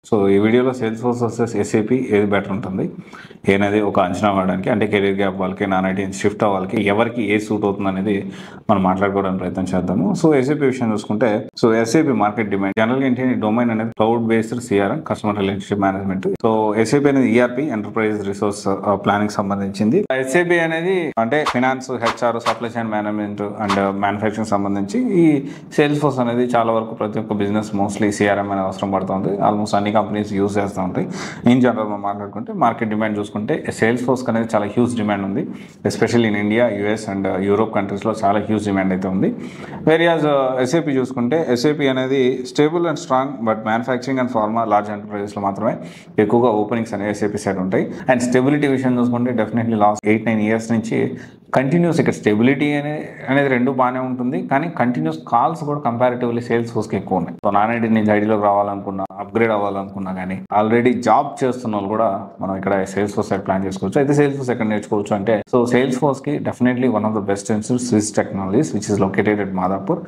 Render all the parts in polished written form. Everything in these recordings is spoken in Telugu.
సో ఈ వీడియోలో సేల్స్ ఫోర్స్ వర్సెస్ ఎస్ఏపి ఏది బెటర్ ఉంటుంది ఏనది ఒక అంచనా వేయడానికి, అంటే కెరీర్ గ్యాప్ వాళ్ళకి, నాన్ ఐటీ షిఫ్ట్ అవ్వాలి, ఎవరికి ఏ సూట్ అవుతుంది అనేది మనం మాట్లాడుకోవడానికి ప్రయత్నం చేద్దాము. సో ఎస్ఏపి విషయం చూసుకుంటే, సో ఎస్ఏపి మార్కెట్ డిమాండ్ జనరల్గా ఏంటి, డొమైన్ అనేది cloud based CRM, customer relationship management. So SAP అనేది ఈఆర్పి, ఎంటర్ప్రైజ్ రిసోర్స్ ప్లానింగ్ సంబంధించింది. ఎస్ఏపి అనేది అంటే finance, HR, supply chain management and manufacturing సంబంధించి ఈ సేల్స్ ఫోర్స్ అనేది చాలా వరకు ప్రతి ఒక్క బిజినెస్ మోస్ట్లీ సిఆర్ఎం అనేది అవసరం పడుతుంది. ఆల్మోస్ట్ అన్ని కంపెనీస్ యూజ్ చేస్తూ ఉంటాయి. ఇన్ జనరల్ మనం మాట్లాడుకుంటే మార్కెట్ డిమాండ్ చూసుకుంటే సేల్స్ ఫోర్స్ అనేది చాలా హ్యూజ్ డిమాండ్ ఉంది. Especially in India, US and Europe కంట్రీస్లో చాలా హ్యూజ్ డిమాండ్ అయితే ఉంది. వేరియాజ్ ఎస్ఏపి చూసుకుంటే, ఎస్ఏపి అనేది stable and strong, but manufacturing and pharma large ఎంటర్ప్రైజెస్లో మాత్రమే ఎక్కువగా ఓపెనింగ్స్ అనేవి ఎస్ఏపి సైడ్ ఉంటాయి. అండ్ స్టెబిలిటీ విషయం చూసుకుంటే డెఫినెట్లీ లాస్ట్ 8-9 ఇయర్స్ నుంచి కంటిన్యూస్ ఇక్కడ స్టెబిలిటీ అనేది రెండు బాగానే ఉంటుంది, కానీ కంటిన్యూస్ కాల్స్ కూడా కంపారిటివ్లీ సేల్స్ ఫోర్స్కి ఎక్కువ ఉన్నాయి. సో నాన్ ఐటీ నుంచి ఐటీలోకి రావాలనుకున్నా, అప్గ్రేడ్ అవ్వాలనుకున్నా, కానీ ఆల్రెడీ జాబ్ చేస్తున్న వాళ్ళు కూడా మనం ఇక్కడ సేల్స్ ఫోర్స్ సైడ్ ప్లాన్ చేసుకోవచ్చు. అయితే సేల్స్ ఫోర్స్ ఎక్కడ నేర్చుకోవచ్చు అంటే, సో సేల్స్ ఫోర్స్కి definitely one of the best institute Swiss technologies, which is located at Madhapur.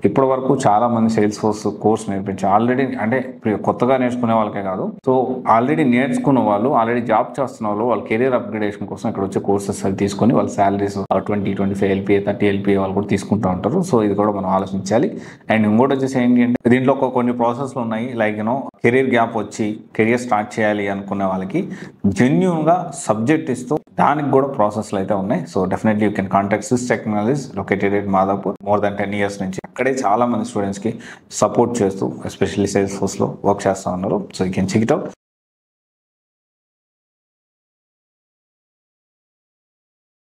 ఇప్పటి వరకు చాలా మంది సేల్స్ ఫోర్స్ కోర్స్ నేర్పించారు ఆల్రెడీ, అంటే కొత్తగా నేర్చుకునే వాళ్ళకే కాదు, సో ఆల్రెడీ నేర్చుకున్న వాళ్ళు, ఆల్రెడీ జాబ్ చేస్తున్న వాళ్ళు, వాళ్ళ కెరీర్ అప్గ్రేడేషన్ కోసం ఇక్కడ వచ్చే కోర్సెస్ అది తీసుకొని వాళ్ళ శాలరీస్ 20-25 LPA 30 LPA వాళ్ళు కూడా తీసుకుంటూ ఉంటారు. సో ఇది కూడా మనం ఆలోచించాలి. అండ్ ఇంకోటి వచ్చేసి ఏంటి అంటే, దీంట్లో కొన్ని ప్రాసెస్లు ఉన్నాయి. లైక్ కెరీర్ గ్యాప్ వచ్చి కెరియర్ స్టార్ట్ చేయాలి అనుకునే వాళ్ళకి జెన్యూన్గా సబ్జెక్ట్ ఇస్తూ దానికి కూడా ప్రాసెస్లు అయితే ఉన్నాయి. So definitely you can contact Swiss technologies located at Madhapur. More than 10 years నుంచి అక్కడే చాలా మంది స్టూడెంట్స్కి సపోర్ట్ చేస్తూ ఎస్పెషల్లీ సేల్స్ ఫోర్స్లో వర్క్ చేస్తూ ఉన్నారు. So you can check it out.